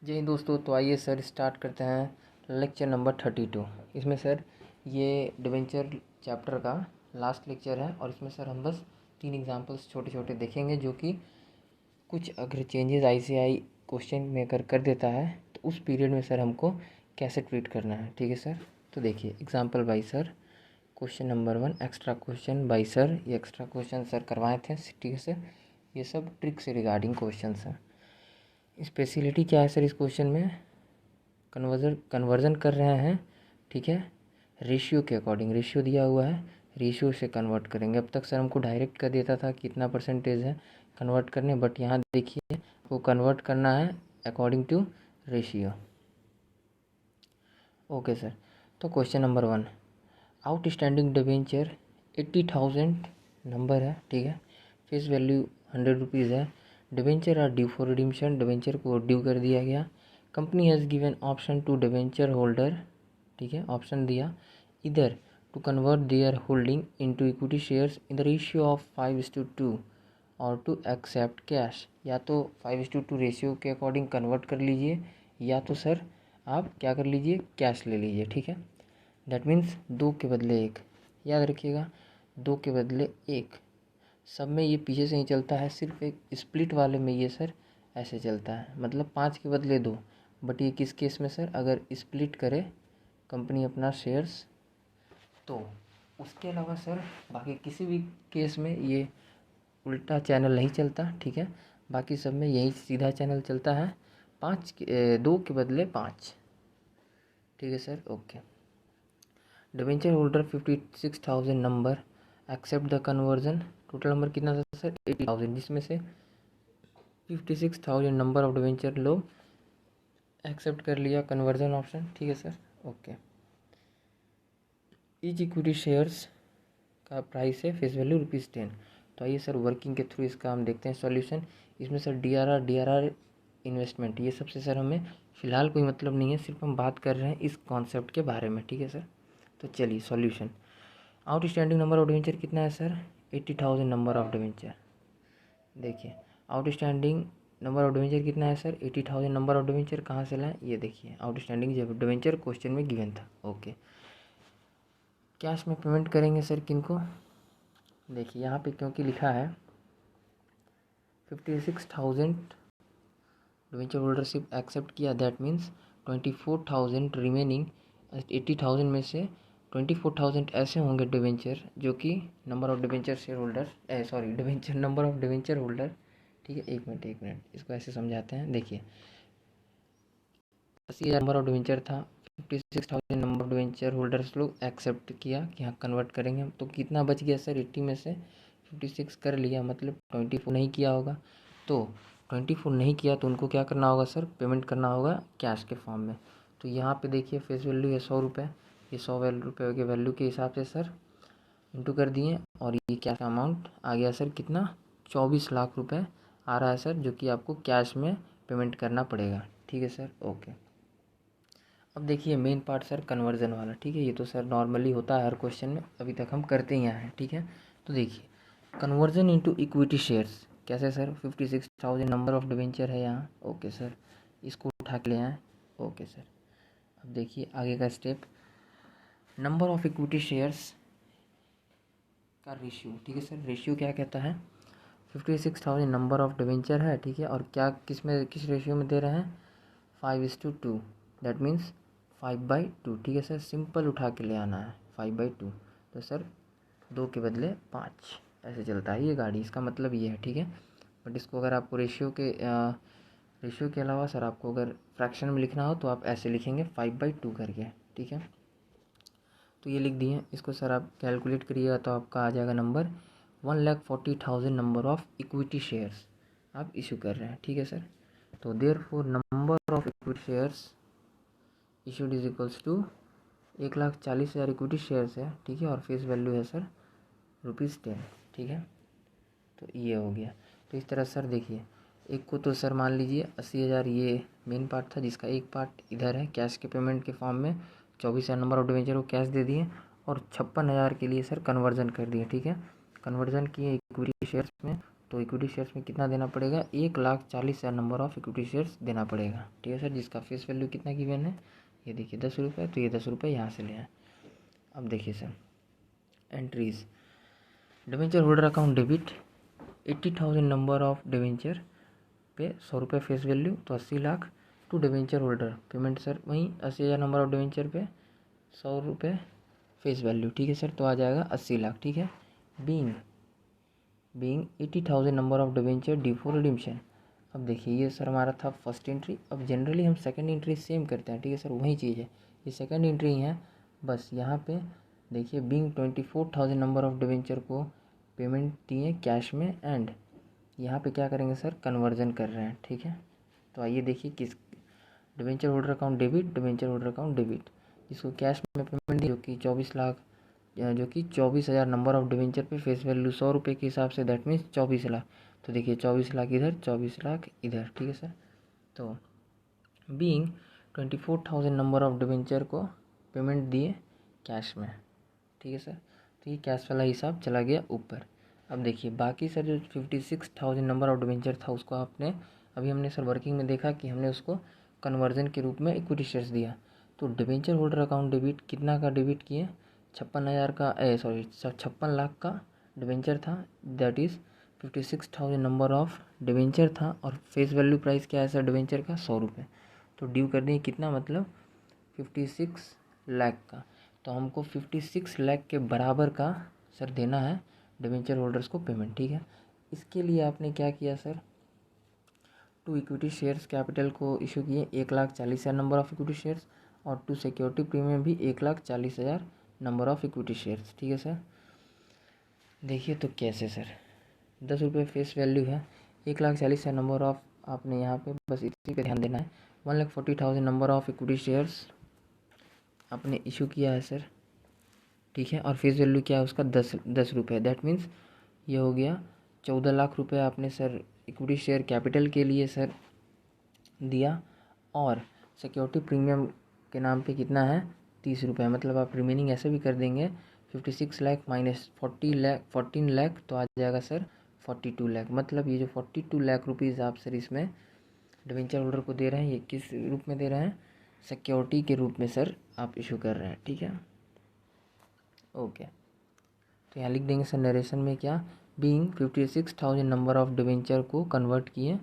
जय हिंद दोस्तों। तो आइए सर स्टार्ट करते हैं लेक्चर नंबर 32। इसमें सर ये डिवेंचर चैप्टर का लास्ट लेक्चर है और इसमें सर हम बस 3 एग्जांपल्स छोटे छोटे देखेंगे जो कि कुछ अगर चेंजेस आईसीआई क्वेश्चन में अगर कर देता है तो उस पीरियड में सर हमको कैसे ट्रीट करना है। ठीक है सर। तो देखिए example by sir question number 1 extra question by sir. ये एक्स्ट्रा क्वेश्चन सर करवाए थे। ठीक है सर। ये सब ट्रिक से रिगार्डिंग क्वेश्चन हैं। स्पेशलिटी क्या है सर इस क्वेश्चन में? कन्वर्जन कर रहे हैं। ठीक है, रेशियो के अकॉर्डिंग। रेशियो दिया हुआ है, रेशियो से कन्वर्ट करेंगे। अब तक सर हमको डायरेक्ट कर देता था कितना परसेंटेज है कन्वर्ट करने, बट यहाँ देखिए वो कन्वर्ट करना है according to ratio. Okay sir. तो question number 1, outstanding debenture 80,000 number है। ठीक है, फेस वैल्यू 100 रुपीज़ है। Debenture are due for redemption, debenture को ड्यू कर दिया गया। Company has given option to debenture holder. ठीक है, ऑप्शन दिया इधर to convert their holding into equity shares in the ratio of 5:2 और टू एक्सेप्ट कैश। या तो 5:2 रेशियो के अकॉर्डिंग कन्वर्ट कर लीजिए या तो सर आप क्या कर लीजिए, कैश ले लीजिए। ठीक है, दैट मीन्स 2 के बदले 1। याद रखिएगा 2 के बदले 1 सब में ये पीछे से ही चलता है, सिर्फ एक स्प्लिट वाले में ये सर ऐसे चलता है, मतलब 5 के बदले 2। बट ये किस केस में सर? अगर स्प्लिट करे कंपनी अपना शेयर्स तो। उसके अलावा सर बाकी किसी भी केस में ये उल्टा चैनल नहीं चलता। ठीक है, बाकी सब में यही सीधा चैनल चलता है, 2 के बदले 5। ठीक है sir. Okay. Debenture holder 56,000 number except the conversion. Total number कितना था सर? 80,000, जिसमें से 56,000 नंबर ऑफ डिबेंचर लोग एक्सेप्ट कर लिया कन्वर्जन ऑप्शन। ठीक है sir. Okay. Each equity shares का प्राइस है फेस वैल्यू ₹10। तो आइए सर वर्किंग के थ्रू इसका हम देखते हैं सॉल्यूशन। इसमें सर डी आर इन्वेस्टमेंट ये सबसे सर हमें फ़िलहाल कोई मतलब नहीं है, सिर्फ हम बात कर रहे हैं इस कॉन्सेप्ट के बारे में। ठीक है सर। तो चलिए solution. Outstanding number of debenture कितना है सर? 80,000 number of debenture. देखिए आउटस्टैंडिंग नंबर ऑफ डिवेंचर कितना है सर? 80,000 नंबर ऑफ डिवेंचर कहाँ से लाएं? ये देखिए आउटस्टैंडिंग जब डिवेंचर क्वेश्चन में गिवन था। ओके, कैश में पेमेंट करेंगे सर किनको? देखिए यहाँ पे क्योंकि लिखा है 56,000 डिवेंचर होल्डरशिप एक्सेप्ट किया, दैट मीन्स 24,000 रिमेनिंग 80,000 में से 24,000 ऐसे होंगे डिवेंचर जो कि number of debenture share holder sorry debenture number of debenture holder. ठीक है, एक मिनट इसको ऐसे समझाते हैं। देखिए 80,000 नंबर ऑफ डिवेंचर था, 56,000 नंबर ऑफ डिवेंचर होल्डर्स लोग एक्सेप्ट किया कि हाँ कन्वर्ट करेंगे हम। तो कितना बच गया सर? 80 में से 56 कर लिया, मतलब 24 नहीं किया होगा। तो 24 नहीं किया तो उनको क्या करना होगा सर? पेमेंट करना होगा कैश के फॉर्म में। तो यहाँ पे देखिए फेस वैल्यू है 100 रुपये, ये 100 रुपये के वैल्यू के हिसाब से सर इंटू कर दिए और ये कैश अमाउंट आ गया सर कितना? 24 लाख रुपए आ रहा है सर, जो कि आपको कैश में पेमेंट करना पड़ेगा। ठीक है सर। ओके, अब देखिए मेन पार्ट सर कन्वर्जन वाला। ठीक है, ये तो सर नॉर्मली होता है हर क्वेश्चन में, अभी तक हम करते ही आए हैं। ठीक है, तो देखिए कन्वर्जन इनटू इक्विटी शेयर्स कैसे सर? 56,000 नंबर ऑफ डिवेंचर है यहाँ। ओके सर, इसको उठा के ले आए। ओके सर, अब देखिए आगे का step, number of equity shares का रेशियो। ठीक है सर, रेशियो क्या कहता है? 56,000 नंबर ऑफ डिवेंचर है। ठीक है, और क्या किस रेशियो में दे रहे हैं? 5:2, दैट मीन्स 5/2। ठीक है सर, सिंपल उठा के ले आना है 5/2। तो सर 2 के बदले 5 ऐसे चलता है ये गाड़ी, इसका मतलब ये है। ठीक है, बट इसको अगर आपको रेशियो के अलावा सर आपको अगर फ्रैक्शन में लिखना हो तो आप ऐसे लिखेंगे 5/2 करके। ठीक है, तो ये लिख दिए। इसको सर आप कैलकुलेट करिएगा तो आपका आ जाएगा number 1,40,000 number of equity shares आप इशू कर रहे हैं। ठीक है सर, तो therefore number of equity shares issued is equals to 1,40,000 equity shares है। ठीक है, और फेस वैल्यू है सर ₹10। ठीक है, तो ये हो गया। तो इस तरह सर देखिए एक को तो सर मान लीजिए 80,000 ये मेन पार्ट था, जिसका एक पार्ट इधर है कैश के पेमेंट के फॉर्म में। 24,000 नंबर ऑफ डिवेंचर को कैश दे दिए और 56,000 के लिए सर कन्वर्जन कर दिए। ठीक है, कन्वर्जन किए इक्विटी शेयर्स में तो इक्विटी शेयर्स में कितना देना पड़ेगा, 1,40,000 नंबर ऑफ इक्विटी शेयर्स देना पड़ेगा। ठीक है सर, जिसका फेस वैल्यू कितना गिवन है, ये देखिए 10 रुपये, तो ये 10 रुपये यहाँ से ले आए। अब देखिए sir entries, debenture holder account debit 80,000 number of debenture पे 100 रुपये फेस वैल्यू, तो 80 lakh to debenture holder payment sir वहीं 80,000 नंबर ऑफ डिवेंचर पे 100 रुपये फेस वैल्यू। ठीक है सर, तो आ जाएगा 80 लाख। ठीक है, being 80,000 number of debenture due for रिडीम्पशन। अब देखिए ये सर हमारा था फर्स्ट एंट्री। अब जनरली हम सेकंड एंट्री सेम करते हैं। ठीक है सर, वही चीज़ है, ये सेकंड एंट्री है, बस यहाँ पे देखिए बीइंग 24,000 नंबर ऑफ डिवेंचर को पेमेंट दिए कैश में, एंड यहाँ पे क्या करेंगे सर, कन्वर्जन कर रहे हैं। ठीक है, तो आइए देखिए किस debenture holder account debit, debenture holder account debit, जिसको कैश में पेमेंट दी जो कि 24 लाख, जो कि 24,000 नंबर ऑफ डिवेंचर पे फेस वैल्यू 100 रुपये के हिसाब से, दैट मीन्स 24 लाख। तो देखिए 24 लाख इधर, 24 लाख इधर। ठीक है सर, तो बीइंग 24,000 नंबर ऑफ डिवेंचर को पेमेंट दिए कैश में। ठीक है सर, तो ये कैश वाला हिसाब चला गया ऊपर। अब देखिए बाकी सर जो 56,000 नंबर ऑफ डिवेंचर था उसको आपने अभी हमने सर वर्किंग में देखा कि हमने उसको कन्वर्जन के रूप में इक्विटी शेयर्स दिया। तो डिवेंचर होल्डर अकाउंट डेबिट कितना का डेबिट किए, 56,000 का 56 लाख का डिवेंचर था, that is 56,000 number of debenture था, और फेस वैल्यू प्राइस क्या है सर डिवेंचर का, 100 रुपये। तो ड्यू कर दिए कितना, मतलब 56 लाख का। तो हमको 56 लाख के बराबर का सर देना है डिवेंचर होल्डर्स को पेमेंट। ठीक है, इसके लिए आपने क्या किया सर, 2 इक्विटी शेयर्स कैपिटल को इशू किए 1,40,000 नंबर ऑफ इक्विटी शेयर्स, और 2 सिक्योरिटी प्रीमियम भी 1,40,000 नंबर ऑफ इक्विटी शेयर्स। ठीक है सर, देखिए तो कैसे सर, 10 रुपये फेस वैल्यू है, 1,40,000 नंबर ऑफ, आपने यहाँ पे बस इसी पे ध्यान देना है। 1,40,000 नंबर ऑफ इक्विटी शेयर्स आपने इशू किया है सर। ठीक है, और फेस वैल्यू क्या है उसका, 10 रुपये, दैट मीन्स ये हो गया 14 लाख रुपये आपने सर इक्विटी शेयर कैपिटल के लिए सर दिया, और सिक्योरिटी प्रीमियम के नाम पे कितना है, 30 रुपये। मतलब आप रिमेनिंग ऐसे भी कर देंगे, 56 लाख माइनस 14 लाख, तो आ जाएगा सर 42 लाख। मतलब ये जो 42 लाख रुपीज़ आप सर इसमें डिवेंचर होल्डर को दे रहे हैं, ये किस रूप में दे रहे हैं, सिक्योरिटी के रूप में सर आप इशू कर रहे हैं। ठीक है, ओके, तो यहाँ लिख देंगे सर नरेशन में क्या, बीइंग 56,000 नंबर ऑफ डिवेंचर को कन्वर्ट किए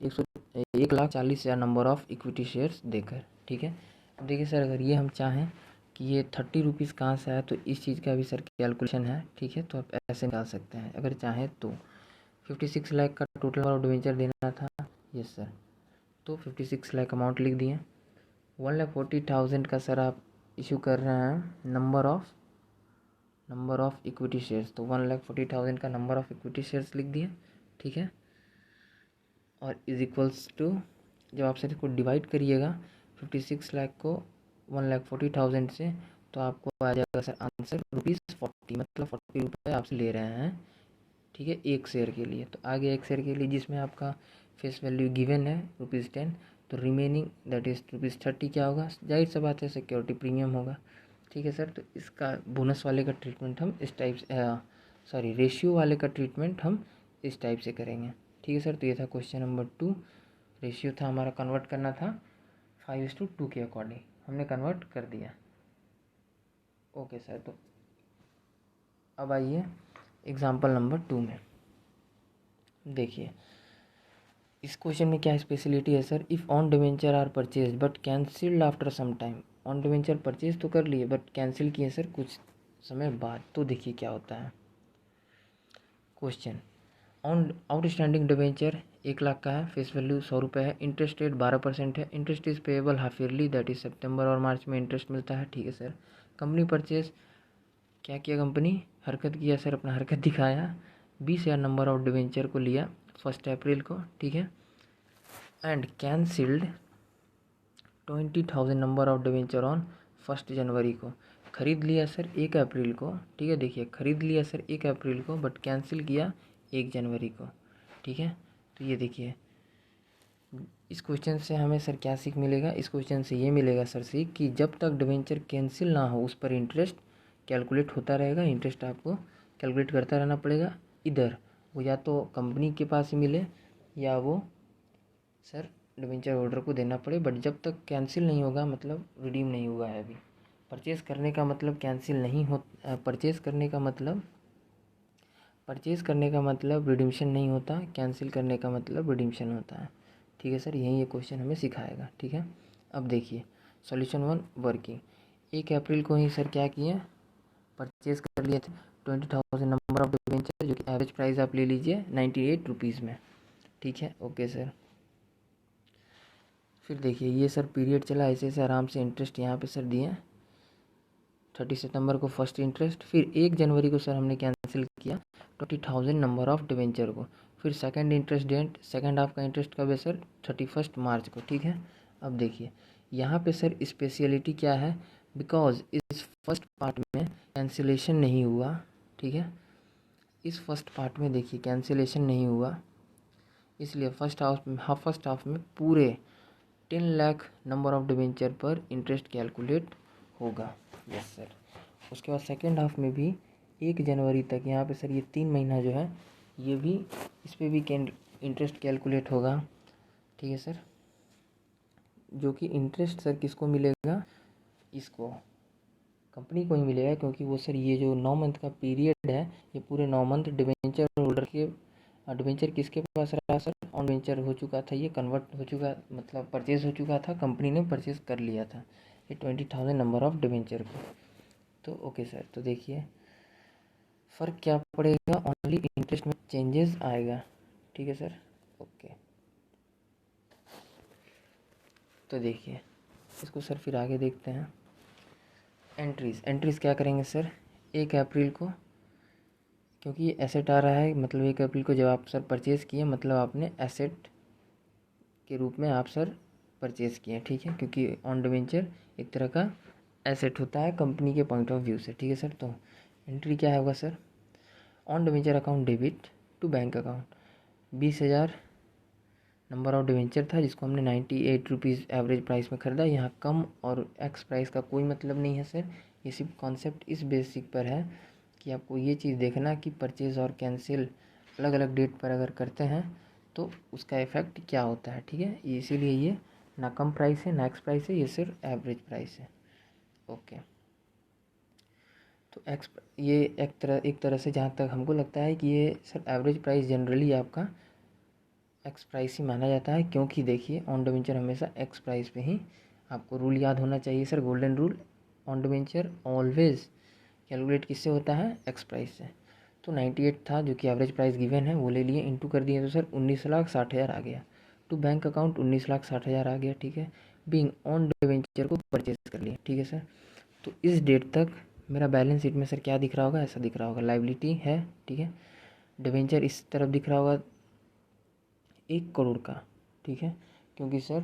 1,40,000 नंबर ऑफ इक्विटी शेयर्स देकर। ठीक है, अब देखिए सर अगर ये हम चाहें कि ये 30 रुपीज़ कहाँ से आया, तो इस चीज़ का भी सर कैलकुलेशन है। ठीक है, तो आप ऐसे निकाल सकते हैं अगर चाहें तो। 56 लाख का टोटल नंबर ऑफ डिवेंचर देना था, यस सर, तो 56 लाख अमाउंट लिख दिए। 1,40,000 का सर आप इशू कर रहे हैं नंबर ऑफ इक्विटी शेयर्स, तो 1,40,000 का नंबर ऑफ इक्विटी शेयर्स लिख दिए। ठीक है, और इज इक्वल्स टू, जब आप सर इसको डिवाइड करिएगा 56 लाख को 1,40,000 से, तो आपको आ जाएगा सर आंसर ₹40, मतलब 40 रुपये आपसे ले रहे हैं। ठीक है, एक शेयर के लिए। तो आगे एक शेयर के लिए जिसमें आपका फेस वैल्यू गिवन है ₹10, तो रिमेनिंग दैट इज़ ₹30 क्या होगा, जाहिर सा बात है सिक्योरिटी प्रीमियम होगा। ठीक है सर, तो इसका बोनस वाले का ट्रीटमेंट हम इस टाइप से, रेशियो वाले का ट्रीटमेंट हम इस टाइप से करेंगे। ठीक है सर, तो ये था क्वेश्चन नंबर 2। रेशियो था हमारा, कन्वर्ट करना था 5:2 के अकॉर्डिंग, हमने कन्वर्ट कर दिया। ओके सर, तो अब आइए एग्जाम्पल नंबर 2 में। देखिए इस क्वेश्चन में क्या स्पेशलिटी है sir, if own debenture are purchase but cancelled after some time. Own debenture purchase तो कर लिए बट कैंसिल किए सर कुछ समय बाद। तो देखिए क्या होता है question, on outstanding debenture 1 lakh का है, फेस वैल्यू 100 रुपये है, इंटरेस्ट रेट 12% है, interest is payable half yearly, that is सितंबर और मार्च में इंटरेस्ट मिलता है। ठीक है सर, कंपनी परचेज, क्या किया कंपनी, हरकत किया सर, अपना हरकत दिखाया, 20,000 नंबर ऑफ डिवेंचर को लिया 1 अप्रैल को। ठीक है, and cancelled 20,000 number of debenture on 1 जनवरी को। खरीद लिया सर 1 अप्रैल को। ठीक है, देखिए खरीद लिया सर 1 अप्रैल को बट कैंसिल किया 1 जनवरी को। ठीक है, तो ये देखिए इस क्वेश्चन से हमें सर क्या सीख मिलेगा, इस क्वेश्चन से ये मिलेगा सर सीख कि जब तक डिवेंचर कैंसिल ना हो उस पर इंटरेस्ट कैलकुलेट होता रहेगा, इंटरेस्ट आपको कैलकुलेट करता रहना पड़ेगा इधर, वो या तो कंपनी के पास ही मिले या वो सर डिबेंचर होल्डर को देना पड़े, बट जब तक कैंसिल नहीं होगा मतलब रिडीम नहीं हुआ है अभी। परचेज़ करने का मतलब कैंसिल नहीं हो, परचेज़ करने का मतलब रिडीम्शन नहीं होता, कैंसिल करने का मतलब रिडीम्शन होता है। ठीक है सर, यही ये क्वेश्चन हमें सिखाएगा। ठीक है, अब देखिए सॉल्यूशन 1 वर्किंग। 1 अप्रैल को ही सर क्या किए, परचेज़ कर लिए थे 20,000 नंबर ऑफ डिबेंचर, जो कि एवरेज प्राइस आप ले लीजिए 98 रुपीज़ में। ठीक है, ओके सर। फिर देखिए ये सर पीरियड चला, ऐसे ऐसे आराम से इंटरेस्ट यहाँ पे सर दिए। 30 सितंबर को फर्स्ट इंटरेस्ट, फिर 1 जनवरी को सर हमने कैंसिल किया 20,000 नंबर ऑफ डिवेंचर को। फिर second interest date, second half का इंटरेस्ट कब है सर, 31 मार्च को। ठीक है, अब देखिए यहाँ पे सर स्पेशलिटी क्या है, बिकॉज इस फर्स्ट पार्ट में कैंसिलेशन नहीं हुआ। ठीक है, इस फर्स्ट पार्ट में देखिए कैंसिलेशन नहीं हुआ, इसलिए फर्स्ट हाफ में पूरे 10 लाख नंबर ऑफ डिवेंचर पर इंटरेस्ट कैलकुलेट होगा। Yes sir. उसके बाद सेकेंड हाफ में भी 1 जनवरी तक यहाँ पे सर ये 3 महीना जो है ये भी इस पर भी इंटरेस्ट कैलकुलेट होगा। ठीक है सर, जो कि इंटरेस्ट सर किसको मिलेगा, इसको कंपनी को ही मिलेगा, क्योंकि वो सर ये जो 9 मंथ का पीरियड है ये पूरे 9 मंथ डिवेंचर होल्डर के डिवेंचर किसके पास रहा सर, ऑन डिवेंचर हो चुका था, ये कन्वर्ट हो चुका मतलब परचेज हो चुका था, कंपनी ने परचेज कर लिया था ये 20,000 नंबर ऑफ डिवेंचर को। तो ओके सर, तो देखिए फ़र्क क्या पड़ेगा, ओनली इंटरेस्ट में चेंजेस आएगा। ठीक है सर, ओके। तो देखिए इसको सर फिर आगे देखते हैं। एंट्रीज़ क्या करेंगे सर, 1 अप्रैल को, क्योंकि ये एसेट आ रहा है, मतलब 1 अप्रैल को जब आप सर परचेज़ किए मतलब आपने एसेट के रूप में आप सर परचेज़ किए। ठीक है, क्योंकि ऑन डिवेंचर एक तरह का एसेट होता है कंपनी के पॉइंट ऑफ व्यू से। ठीक है सर, तो एंट्री क्या होगा sir, own debenture account debit to bank account 20,000 number of debenture था जिसको हमने 98 रुपीज़ एवरेज प्राइस में ख़रीदा। यहाँ कम और एक्स प्राइस का कोई मतलब नहीं है सर, ये सिर्फ कॉन्सेप्ट इस बेसिक पर है कि आपको ये चीज़ देखना कि परचेज़ और कैंसिल अलग अलग डेट पर अगर करते हैं तो उसका इफ़ेक्ट क्या होता है। ठीक है, इसीलिए ये ना कम प्राइस है ना एक्स प्राइस है, ये सिर्फ एवरेज प्राइस है। ओके, तो ये एक तरह से जहाँ तक हमको लगता है कि ये सर एवरेज प्राइस जनरली आपका एक्स प्राइस ही माना जाता है, क्योंकि देखिए ऑन डिवेंचर हमेशा एक्स प्राइस पे ही, आपको रूल याद होना चाहिए sir, golden rule, on debenture always calculate किससे होता है, एक्स प्राइस से। तो 98 था जो कि एवरेज प्राइस गिवन है, वो ले लिए, इंटू कर दिए तो सर 19,60,000 आ गया, टू बैंक अकाउंट 19,60,000 आ गया। ठीक है, बीइंग ऑन डिवेंचर को परचेज कर लिया। ठीक है सर, तो इस डेट तक मेरा बैलेंस शीट में सर क्या दिख रहा होगा, ऐसा दिख रहा होगा, लाइबिलिटी है। ठीक है, डिवेंचर इस तरफ दिख रहा होगा 1 करोड़ का। ठीक है, क्योंकि सर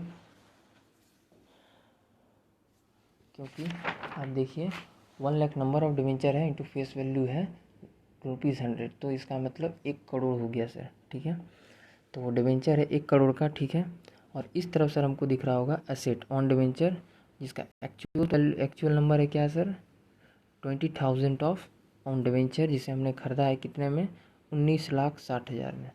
आप देखिए 1 लाख नंबर ऑफ डिवेंचर है इंटू फेस वैल्यू है ₹100, तो इसका मतलब 1 करोड़ हो गया सर। ठीक है, तो वो डिवेंचर है 1 करोड़ का। ठीक है, और इस तरफ सर हमको दिख रहा होगा एसेट ऑन डिवेंचर, जिसका एक्चुअल नंबर है क्या सर, 20,000 ऑफ ऑन डिवेंचर, जिसे हमने ख़रीदा है कितने में, 19,60,000 में।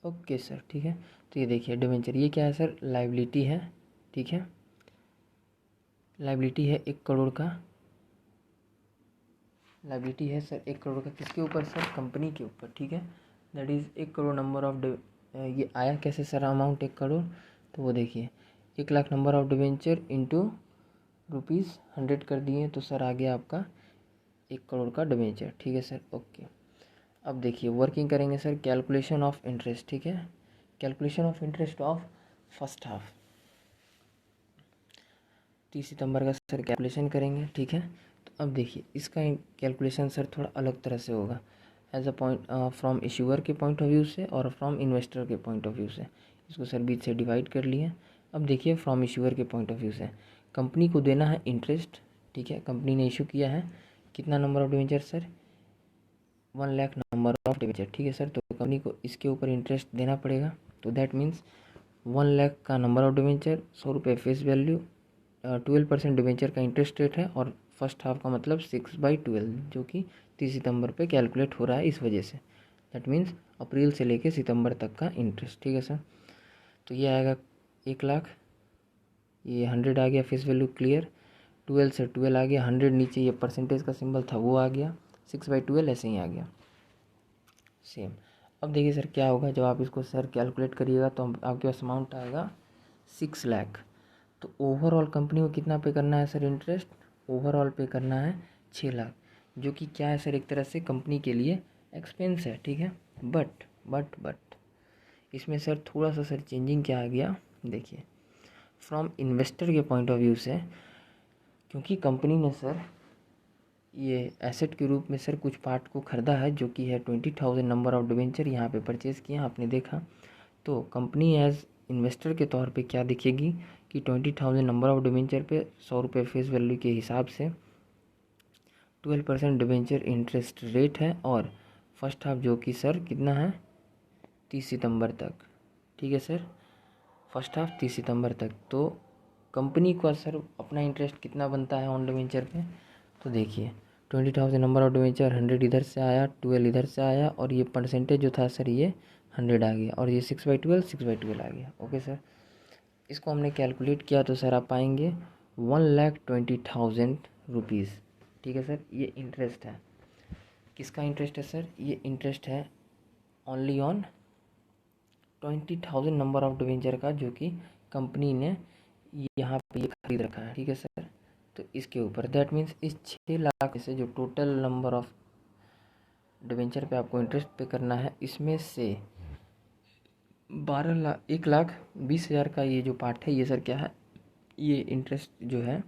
ओके सर, ठीक है, तो ये देखिए डिवेंचर ये क्या है सर, लाइबिलिटी है। ठीक है, लाइबिलिटी है 1 करोड़ का, लाइबिलिटी है सर 1 करोड़ का, किसके ऊपर सर, कंपनी के ऊपर। ठीक है, that is 1 crore number of ये आया कैसे सर अमाउंट 1 करोड़, तो वो देखिए 1 lakh number of debenture into ₹100 कर दिए तो सर आ गया आपका 1 करोड़ का डिवेंचर। ठीक है सर, ओके। अब देखिए वर्किंग करेंगे सर, कैलकुलेशन ऑफ इंटरेस्ट। ठीक है, calculation of interest of first half 30 सितंबर का सर कैलकुलेशन करेंगे। ठीक है, तो अब देखिए इसका कैलकुलेशन सर थोड़ा अलग तरह से होगा, as a point from issuer के पॉइंट ऑफ व्यू से और फ्रॉम इन्वेस्टर के पॉइंट ऑफ व्यू से। इसको सर बीच से डिवाइड कर लिए। अब देखिए फ्रॉम इश्यूअर के पॉइंट ऑफ व्यू से कंपनी को देना है इंटरेस्ट। ठीक है, कंपनी ने इशू किया है कितना number of debenture sir, 1 lakh number of debenture. ठीक है सर, तो कंपनी को इसके ऊपर इंटरेस्ट देना पड़ेगा, तो दैट मीन्स 1 लाख का नंबर ऑफ डिवेंचर, 100 रुपये फेस वैल्यू, 12% डिवेंचर का इंटरेस्ट रेट है, और फर्स्ट हाफ का मतलब 6/12 जो कि 30 सितंबर पे कैलकुलेट हो रहा है इस वजह से। दैट मीन्स अप्रैल से लेके सितंबर तक का इंटरेस्ट। ठीक है सर, तो ये आएगा 1 लाख, ये 100 आ गया फेस वैल्यू क्लियर, 12 से 12 आ गया, 100 नीचे ये परसेंटेज का सिंबल था वो आ गया, 6/12 ऐसे ही आ गया सेम। अब देखिए सर क्या होगा जब आप इसको सर कैलकुलेट करिएगा तो आपके पास अमाउंट आएगा 6 लाख। तो ओवरऑल कंपनी को कितना पे करना है सर इंटरेस्ट, ओवरऑल पे करना है 6 लाख, जो कि क्या है सर एक तरह से कंपनी के लिए एक्सपेंस है। ठीक है, बट इसमें सर थोड़ा सा सर चेंजिंग क्या आ गया, देखिए फ्रॉम इन्वेस्टर के पॉइंट ऑफ व्यू से, क्योंकि कंपनी ने सर ये एसेट के रूप में सर कुछ पार्ट को ख़रीदा है जो कि है 20,000 नंबर ऑफ डिवेंचर यहाँ पे परचेज़ किया आपने देखा। तो कंपनी एज इन्वेस्टर के तौर पे क्या दिखेगी कि 20,000 नंबर ऑफ डिवेंचर पे 100 रुपये फेस वैल्यू के हिसाब से 12% डिवेंचर इंटरेस्ट रेट है, और फर्स्ट हाफ जो कि सर कितना है 30 सितंबर तक। ठीक है सर, फर्स्ट हाफ 30 सितंबर तक। तो कंपनी को सर अपना इंटरेस्ट कितना बनता है ऑन डिवेंचर पे, तो देखिए 20,000 नंबर ऑफ डिवेंचर, 100 इधर से आया, 12 इधर से आया, और ये परसेंटेज जो था सर ये 100 आ गया, और ये 6/12 आ गया। ओके सर, इसको हमने कैलकुलेट किया तो सर आप पाएंगे 1,20,000 रुपीज़। ठीक है सर, ये इंटरेस्ट है, किसका इंटरेस्ट है सर, ये इंटरेस्ट है only on 20,000 number of debenture का, जो कि कंपनी ने यहाँ पे ये खरीद रखा है। ठीक है सर, तो इसके ऊपर दैट मीन्स इस 6 लाख से जो टोटल नंबर ऑफ डिवेंचर पे आपको इंटरेस्ट पे करना है, इसमें से 1,20,000 का ये जो पार्ट है ये सर क्या है, ये इंटरेस्ट जो है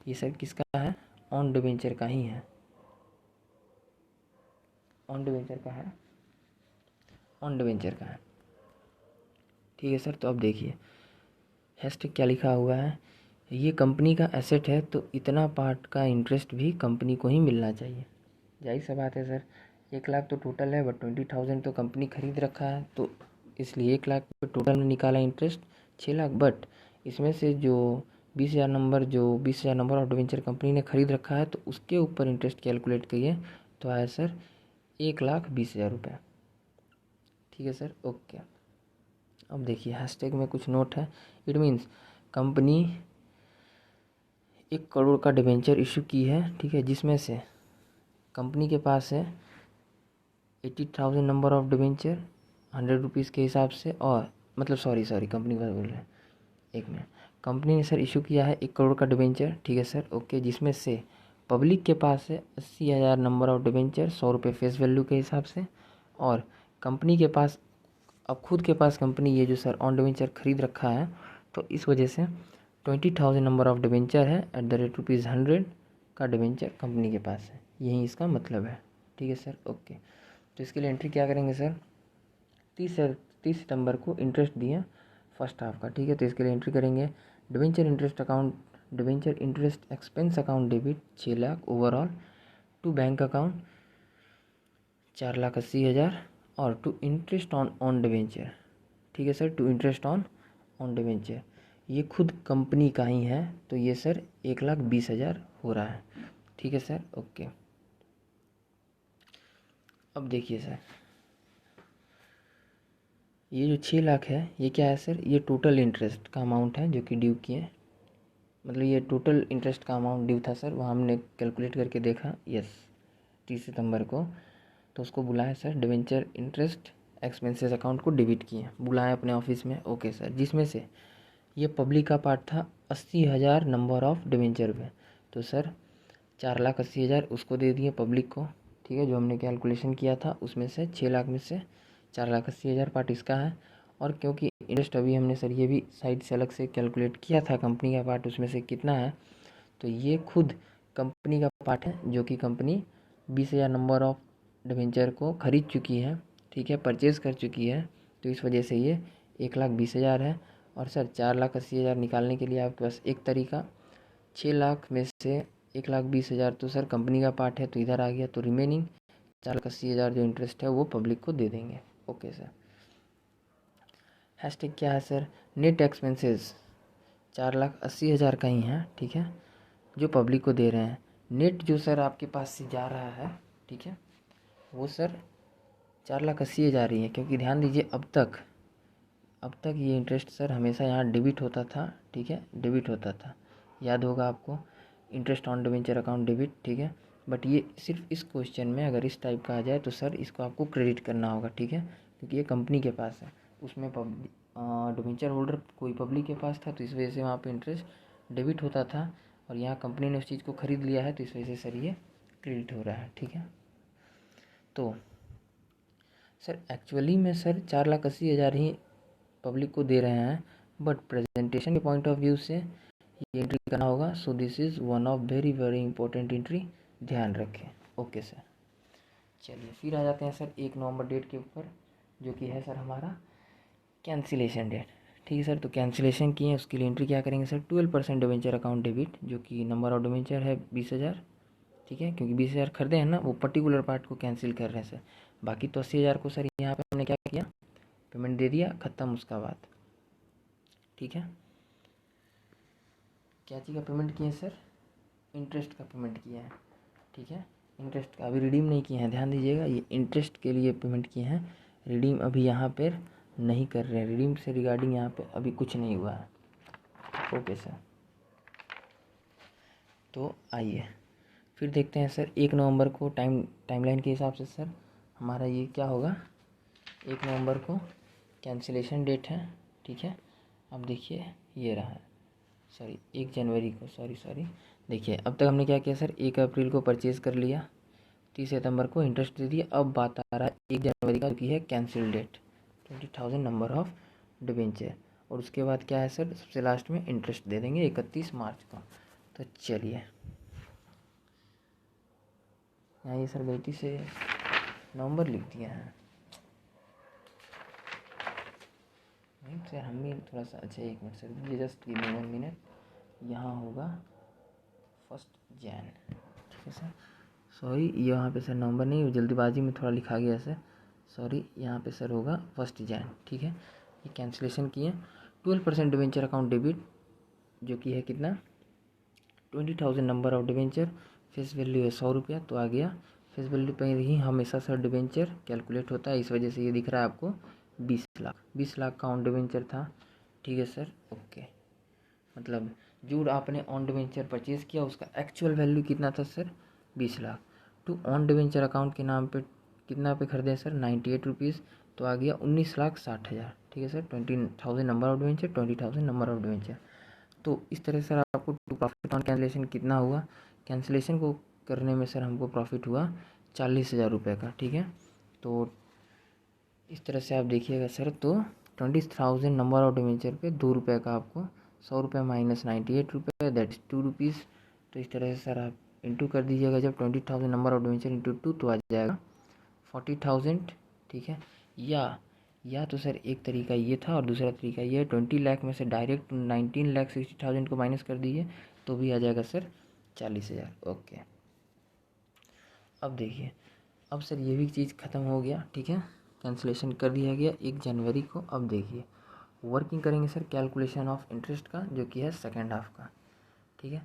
ये सर किसका है, ऑन डिवेंचर का ही है, ऑन डिवेंचर का है, ऑन डिवेंचर का है। ठीक है सर, तो अब देखिए हैशटैग क्या लिखा हुआ है, ये कंपनी का एसेट है तो इतना पार्ट का इंटरेस्ट भी कंपनी को ही मिलना चाहिए। जाहिर सा बात है सर, 1 लाख तो टोटल है, बट 20,000 तो कंपनी खरीद रखा है, तो इसलिए 1 लाख पे टोटल में निकाला इंटरेस्ट 6 लाख, बट इसमें से जो 20,000 नंबर ऑफ डिवेंचर कंपनी ने खरीद रखा है तो उसके ऊपर इंटरेस्ट कैलकुलेट करिए तो आया सर 1,20,000 रुपये। ठीक है सर, ओके। अब देखिए हैशटैग में कुछ नोट है, इट मीन्स कंपनी 1 करोड़ का डिवेंचर इशू की है। ठीक है, जिसमें से कंपनी के पास है 80,000 नंबर ऑफ डिवेंचर 100 रुपीज़ के हिसाब से, और मतलब सॉरी कंपनी का बोल रहे हैं, एक मिनट, कंपनी ने सर इशू किया है 1 करोड़ का डिवेंचर। ठीक है सर, ओके, जिसमें से पब्लिक के पास है 80,000 नंबर ऑफ डिवेंचर 100 रुपये फेस वैल्यू के हिसाब से, और कंपनी के पास अब खुद के पास कंपनी ये जो सर ऑन डिवेंचर खरीद रखा है, तो इस वजह से 20,000 नंबर ऑफ डिवेंचर है एट द रेट ₹100 का डिवेंचर कंपनी के पास है, यही इसका मतलब है। ठीक है सर, ओके। तो इसके लिए एंट्री क्या करेंगे सर, 30 सितंबर को इंटरेस्ट दिया फर्स्ट हाफ का। ठीक है, तो इसके लिए एंट्री करेंगे debenture interest expense account debit 6 lakh overall, to bank account 4,80,000, और टू इंटरेस्ट ऑन डिवेंचर। ठीक है sir, to interest on debenture ये खुद कंपनी का ही है, तो ये सर 1,20,000 हो रहा है। ठीक है सर, ओके। अब देखिए सर ये जो 6 लाख है ये क्या है सर, ये टोटल इंटरेस्ट का अमाउंट है जो कि ड्यू किए, मतलब ये टोटल इंटरेस्ट का अमाउंट ड्यू था सर, वहाँ हमने कैलकुलेट करके देखा, यस 30 सितंबर को, तो उसको बुलाया sir debenture interest expenses account को डेबिट किए, बुलाया अपने ऑफिस में। ओके सर, जिसमें से ये पब्लिक का पार्ट था 80,000 नंबर ऑफ डिवेंचर पे, तो सर 4,80,000 उसको दे दिए पब्लिक को। ठीक है, जो हमने कैलकुलेशन किया था उसमें से 6 लाख में से 4,80,000 पार्ट इसका है, और क्योंकि इंटरेस्ट अभी हमने सर ये भी साइड से अलग से कैलकुलेट किया था कंपनी का पार्ट उसमें से कितना है, तो ये खुद कंपनी का पार्ट है जो कि कंपनी 20,000 नंबर ऑफ डिवेंचर को खरीद चुकी है। ठीक है, परचेज़ कर चुकी है, तो इस वजह से ये 1,20,000 है। और सर 4,80,000 निकालने के लिए आपके पास एक तरीका, 6 लाख में से 1,20,000 तो सर कंपनी का पार्ट है तो इधर आ गया, तो रिमेनिंग 4,80,000 जो इंटरेस्ट है वो पब्लिक को दे देंगे। ओके सर, हैशटैग क्या है सर, नेट एक्सपेंसेस 4,80,000 का ही है। ठीक है, जो पब्लिक को दे रहे हैं, नेट जो सर आपके पास से जा रहा है, ठीक है, वो सर 4,80,000 ही है, क्योंकि ध्यान दीजिए अब तक ये इंटरेस्ट सर हमेशा यहाँ डेबिट होता था। ठीक है, डेबिट होता था, याद होगा आपको, interest on debenture account debit. ठीक है, बट ये सिर्फ इस क्वेश्चन में अगर इस टाइप का आ जाए तो सर इसको आपको क्रेडिट करना होगा। ठीक है, क्योंकि ये कंपनी के पास है, उसमें डिवेंचर होल्डर कोई पब्लिक के पास था, तो इस वजह से वहाँ पे इंटरेस्ट डेबिट होता था, और यहाँ कंपनी ने उस चीज़ को ख़रीद लिया है, तो इस वजह से सर ये क्रेडिट हो रहा है। ठीक है, तो सर एक्चुअली में सर 4,80,000 ही पब्लिक को दे रहे हैं, बट प्रेजेंटेशन के पॉइंट ऑफ व्यू से ये एंट्री करना होगा। So this is one of very very important entry, ध्यान रखें। ओके सर, चलिए फिर आ जाते हैं सर 1 नवंबर डेट के ऊपर, जो कि है सर हमारा कैंसिलेशन डेट। ठीक है सर, तो कैंसिलेशन किए, उसके लिए एंट्री क्या करेंगे सर, 12% डिवेंचर अकाउंट डेबिट, जो कि नंबर ऑफ डिवेंचर है 20,000। ठीक है, क्योंकि 20,000 खरीदे हैं ना, वो पर्टिकुलर पार्ट को कैंसिल कर रहे हैं सर। बाकी तो 80,000 को सर यहाँ पे हमने क्या किया, पेमेंट दे दिया, ख़त्म उसका बात। ठीक है, क्या चीज़ का पेमेंट किए सर, इंटरेस्ट का पेमेंट किया है। ठीक है, इंटरेस्ट का अभी रिडीम नहीं किए हैं, ध्यान दीजिएगा, ये इंटरेस्ट के लिए पेमेंट किए हैं, रिडीम अभी यहाँ पर नहीं कर रहे हैं, रिडीम से रिगार्डिंग यहाँ पे अभी कुछ नहीं हुआ है। ओके सर, तो आइए फिर देखते हैं सर 1 नवंबर को टाइमलाइन के हिसाब से सर हमारा ये क्या होगा। 1 नवंबर को कैंसिलेशन डेट है। ठीक है, अब देखिए ये रहा है, सॉरी 1 जनवरी को, सॉरी देखिए अब तक हमने क्या किया सर, 1 अप्रैल को परचेज़ कर लिया, 30 सितंबर को इंटरेस्ट दे दिया। अब बात आ रहा है 1 जनवरी का, की है cancel date, 20,000 number of debenture, और उसके बाद क्या है सर, सबसे लास्ट में इंटरेस्ट दे देंगे 31 मार्च को। तो चलिए, यहाँ ये सर गलती से नवंबर लिख दिया है, नहीं सर हम भी थोड़ा सा, अच्छा 1 मिनट सर दीजिए, जस्ट गिव मी 1 मिनट, यहाँ होगा 1 जैन। ठीक है सर, सॉरी यहाँ पे सर नवंबर नहीं, जल्दीबाजी में थोड़ा लिखा गया सर, सॉरी, यहाँ पे सर होगा 1 जैन। ठीक है, ये कैंसिलेशन किए, 12% डिवेंचर अकाउंट डेबिट, जो कि है कितना, 20,000 number of debenture, face value है 100 रुपया, तो आ गया फेस वैल्यू पर ही हमेशा सर डिवेंचर कैलकुलेट होता है, इस वजह से ये दिख रहा है आपको 20 लाख का ऑन डिवेंचर था। ठीक है सर, ओके, मतलब जो आपने ऑन डिवेंचर परचेज़ किया उसका एक्चुअल वैल्यू कितना था sir, 20 lakh, to on debenture account के नाम पे कितना पे खरीदे सर, 98 रुपीज़, तो आ गया 19,60,000। ठीक है sir, 20,000 number of debenture, 20,000 number of debenture. तो इस तरह सर आपको टू प्रॉफिट ऑन कैंसिलेशन कितना हुआ, कैंसिलेशन को करने में सर हमको प्रॉफिट हुआ 40,000 रुपये का। ठीक है, तो इस तरह से आप देखिएगा सर, तो 20,000 नंबर ऑफ डिवेंचर पे 2 रुपये का आपको 100 रुपये माइनस 98 रुपये, दैट इज़ 2 रुपीज़। तो इस तरह से सर आप इंटू कर दीजिएगा, जब 20,000 नंबर ऑफ डिवेंचर इंटू 2 तो आ जाएगा 40,000। ठीक है, या तो सर एक तरीका ये था, और दूसरा तरीका ये है, 20 लाख में से डायरेक्ट 19,60,000 को माइनस कर दीजिए, तो भी आ जाएगा सर 40,000। ओके, अब देखिए, अब सर ये भी चीज़ ख़त्म हो गया। ठीक है, कैंसिलेशन कर दिया गया 1 जनवरी को। अब देखिए वर्किंग करेंगे सर कैलकुलेशन ऑफ इंटरेस्ट का, जो कि है सेकेंड हाफ का। ठीक है,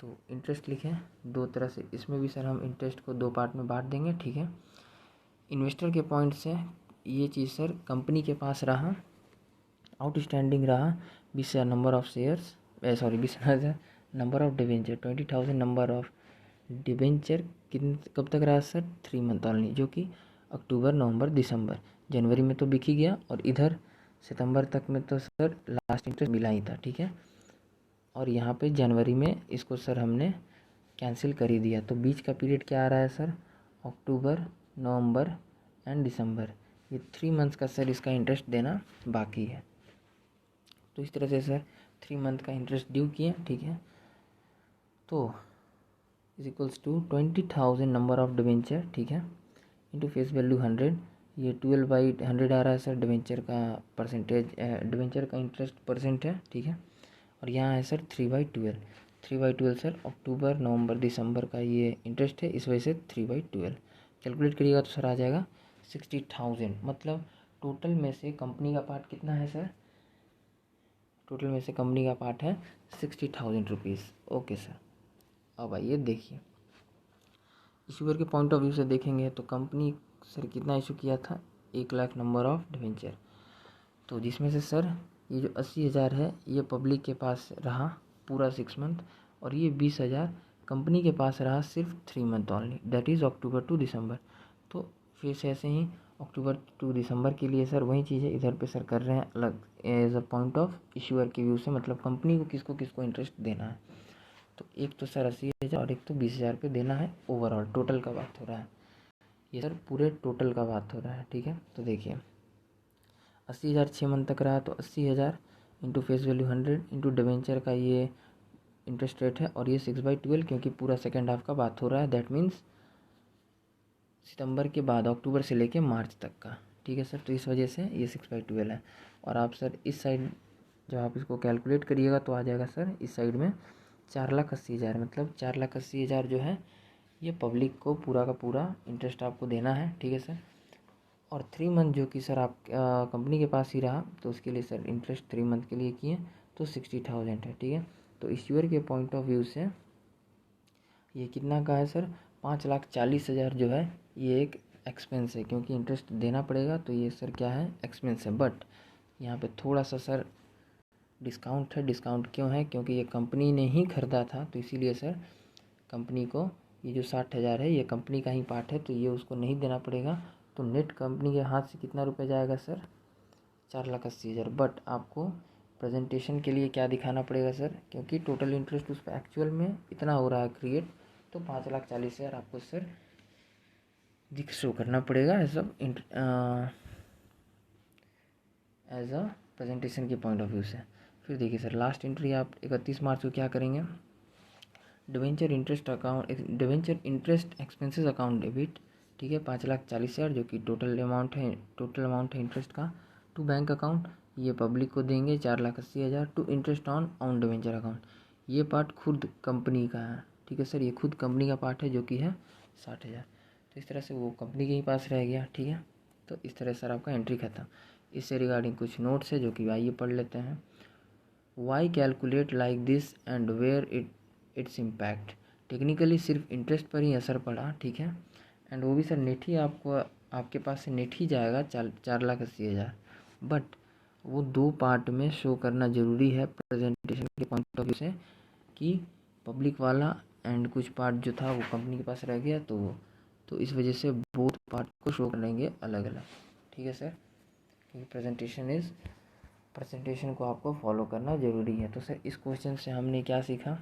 तो इंटरेस्ट लिखें 2 तरह से, इसमें भी सर हम इंटरेस्ट को 2 पार्ट में बांट देंगे। ठीक है, इन्वेस्टर के पॉइंट से ये चीज़ सर कंपनी के पास रहा, आउटस्टैंडिंग रहा 20,000 number of shares, 20,000 number of debenture, 20,000 number of debenture, कब तक रहा सर, 3 मंथ ऑनली, जो कि अक्टूबर, नवंबर, दिसंबर, जनवरी में तो बिक ही गया, और इधर सितंबर तक में तो सर लास्ट इंटरेस्ट मिला ही था। ठीक है, और यहाँ पे जनवरी में इसको सर हमने कैंसिल कर ही दिया, तो बीच का पीरियड क्या आ रहा है सर, अक्टूबर, नवंबर एंड दिसंबर, ये 3 मंथ्स का सर इसका इंटरेस्ट देना बाकी है। तो इस तरह से सर 3 मंथ का इंटरेस्ट ड्यू किए। ठीक है, तो is equals to 20,000 number of debenture, ठीक है, इंटू फेस वैल्यू 100, ये 12/100 आ रहा है सर डिवेंचर का परसेंटेज, डिवेंचर का इंटरेस्ट परसेंट है। ठीक है, और यहाँ है सर 3/12 सर अक्टूबर, नवंबर, दिसंबर का ये इंटरेस्ट है, इस वजह से 3/12 कैलकुलेट करिएगा तो सर आ जाएगा 60,000। मतलब टोटल में से कंपनी का पार्ट कितना है सर, टोटल में से कंपनी का पार्ट है 60,000 रुपीज़। ओके सर, अब आइए देखिए, इशूअर के पॉइंट ऑफ व्यू से देखेंगे तो कंपनी सर कितना इशू किया था, 1 लाख नंबर ऑफ डिवेंचर। तो जिसमें से सर ये जो 80,000 है ये पब्लिक के पास रहा पूरा 6 मंथ, और ये 20,000 कंपनी के पास रहा सिर्फ 3 month only, that is October to December. तो फिर से ऐसे ही अक्टूबर टू दिसंबर के लिए सर वही चीज़ है, इधर पे सर कर रहे हैं अलग as a point of issuer के व्यू से, मतलब कंपनी को किसको किसको इंटरेस्ट देना है। तो एक तो सर 80,000 और एक तो 20,000 पे देना है, ओवरऑल टोटल का बात हो रहा है, ये सर पूरे टोटल का बात हो रहा है। ठीक है, तो देखिए 80,000 6 मंथ तक रहा तो 80,000 into face value 100 into debenture का ये इंटरेस्ट रेट है, और ये 6/12 क्योंकि पूरा सेकेंड हाफ का बात हो रहा है, दैट मीन्स सितंबर के बाद अक्टूबर से लेके मार्च तक का। ठीक है सर, तो इस वजह से ये 6/12 है। और आप सर इस साइड जब आप इसको कैलकुलेट करिएगा तो आ जाएगा सर इस साइड में 4,80,000, मतलब 4,80,000 जो है ये पब्लिक को पूरा का पूरा इंटरेस्ट आपको देना है। ठीक है सर, और 3 मंथ जो कि सर आप कंपनी के पास ही रहा तो उसके लिए सर इंटरेस्ट 3 मंथ के लिए किए तो 60,000 है। ठीक है, तो इश्यूअर के पॉइंट ऑफ व्यू से ये कितना का है सर, 5,40,000 जो है ये एक एक्सपेंस है, क्योंकि इंटरेस्ट देना पड़ेगा तो ये सर क्या है, एक्सपेंस है। बट यहाँ पे थोड़ा सा सर डिस्काउंट है। डिस्काउंट क्यों है, क्योंकि ये कंपनी ने ही खरीदा था तो इसीलिए सर कंपनी को ये जो 60,000 है ये कंपनी का ही पार्ट है तो ये उसको नहीं देना पड़ेगा। तो नेट कंपनी के हाथ से कितना रुपये जाएगा सर, 4,80,000। बट आपको प्रेजेंटेशन के लिए क्या दिखाना पड़ेगा सर, क्योंकि टोटल इंटरेस्ट उस पर एक्चुअल में इतना हो रहा है क्रिएट, तो 5,40,000 आपको सर दिख शो करना पड़ेगा एज अ प्रेजेंटेशन के पॉइंट ऑफ व्यू से। फिर देखिए सर लास्ट एंट्री आप 31 मार्च को क्या करेंगे, debenture interest account, debenture interest expenses account debit. ठीक है, 5,40,000 जो कि टोटल अमाउंट है इंटरेस्ट का, टू बैंक अकाउंट ये पब्लिक को देंगे 4,80,000 to interest on debenture account, ये पार्ट खुद कंपनी का है। ठीक है सर, ये खुद कंपनी का पार्ट है जो कि है 60,000। तो इस तरह से वो कंपनी के ही पास रह गया। ठीक है, तो इस तरह सर आपका एंट्री खत्म। इससे रिगार्डिंग कुछ नोट्स है जो कि आइए पढ़ लेते हैं। Why calculate like this and where it's impact. Technically सिर्फ इंटरेस्ट पर ही असर पड़ा। ठीक है, एंड वो भी सर नेट ही आपको आपके पास से नेट ही जाएगा 4,80,000। बट वो 2 पार्ट में शो करना ज़रूरी है प्रेजेंटेशन के पॉइंट ऑफ व्यू से, कि पब्लिक वाला एंड कुछ पार्ट जो था वो कंपनी के पास रह गया, तो इस वजह से बोथ पार्ट को शो करेंगे अलग अलग। ठीक है सर, क्योंकि प्रेजेंटेशन को आपको फॉलो करना ज़रूरी है। तो सर इस क्वेश्चन से हमने क्या सीखा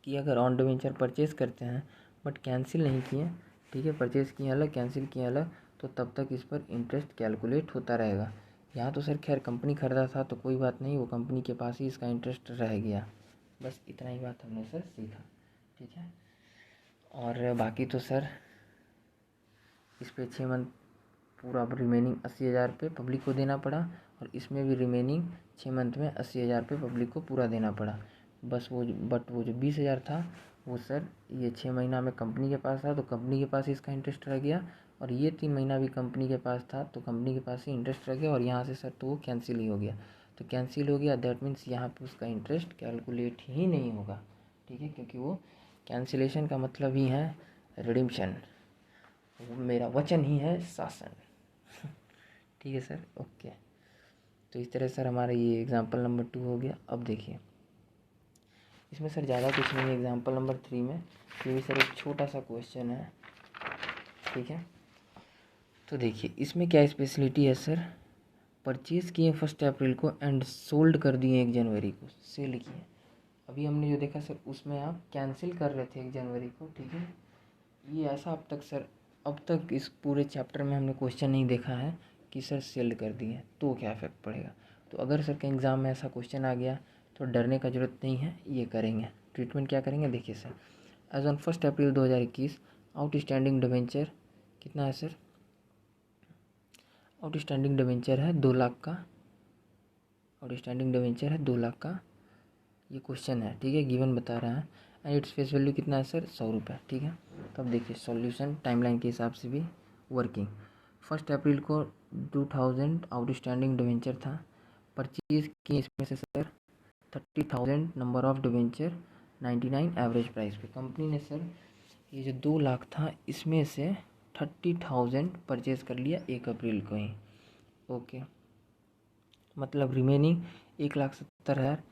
कि अगर ऑन डिवेंचर परचेज़ करते हैं बट कैंसिल नहीं किए, ठीक है, परचेज़ किए अलग कैंसिल किए अलग, तो तब तक इस पर इंटरेस्ट कैलकुलेट होता रहेगा। यहाँ तो सर खैर कंपनी खरीदा था तो कोई बात नहीं, वो कंपनी के पास ही इसका इंटरेस्ट रह गया। बस इतना ही बात हमने सर सीखा। ठीक है, और बाकी तो सर इस पे 6 मंथ पूरा रिमेनिंग 80,000 पे पब्लिक को देना पड़ा, और इसमें भी रिमेनिंग 6 मंथ में 80,000 पे पब्लिक को पूरा देना पड़ा। बस वो जो 20,000 था वो सर ये 6 महीना में कंपनी के पास था तो कंपनी के पास ही इसका इंटरेस्ट रह गया, और ये 3 महीना भी कंपनी के पास था तो कंपनी के पास ही इंटरेस्ट रह गया, और यहाँ से सर तो वो कैंसिल ही हो गया। तो कैंसिल हो गया दैट मीन्स यहाँ पे उसका इंटरेस्ट कैलकुलेट ही नहीं होगा। ठीक है, क्योंकि वो कैंसिलेशन का मतलब ही है रिडिम्पशन, मेरा वचन ही है शासन। ठीक है सर, ओके। तो इस तरह सर हमारा ये एग्जाम्पल नंबर 2 हो गया। अब देखिए इसमें सर ज़्यादा कुछ नहीं है एग्जाम्पल नंबर 3 में, ये भी सर एक छोटा सा क्वेश्चन है। ठीक है, तो देखिए इसमें क्या स्पेशलिटी है सर, परचेज़ किए 1 अप्रैल को एंड सोल्ड कर दिए 1 जनवरी को, सेल किए। अभी हमने जो देखा सर उसमें आप कैंसिल कर रहे थे 1 जनवरी को। ठीक है, ये ऐसा अब तक इस पूरे चैप्टर में हमने क्वेश्चन नहीं देखा है कि सर सेल कर दिए तो क्या इफेक्ट पड़ेगा। तो अगर सर के एग्ज़ाम में ऐसा क्वेश्चन आ गया तो डरने का ज़रूरत नहीं है, ये करेंगे ट्रीटमेंट क्या करेंगे। देखिए sir as on 1 April 2021 outstanding debenture कितना है सर, आउटस्टैंडिंग डिवेंचर है 2 लाख का, आउटस्टैंडिंग डिवेंचर है 2 लाख का, ये क्वेश्चन है। ठीक है, गिवन बता रहा है, एंड इट्स फेस वैल्यू कितना है सर, 100 रुपये। ठीक है, तो अब देखिए सॉल्यूशन टाइमलाइन के हिसाब से भी वर्किंग। 1 अप्रैल को 2,000 आउटस्टैंडिंग डिवेंचर था, परचेज किए इसमें से sir 30,000 number of debenture 99 average price पे। कंपनी ने सर ये जो 2 लाख था इसमें से 30,000 परचेज़ कर लिया 1 अप्रैल को ही। ओके, मतलब रिमेनिंग 1,70,000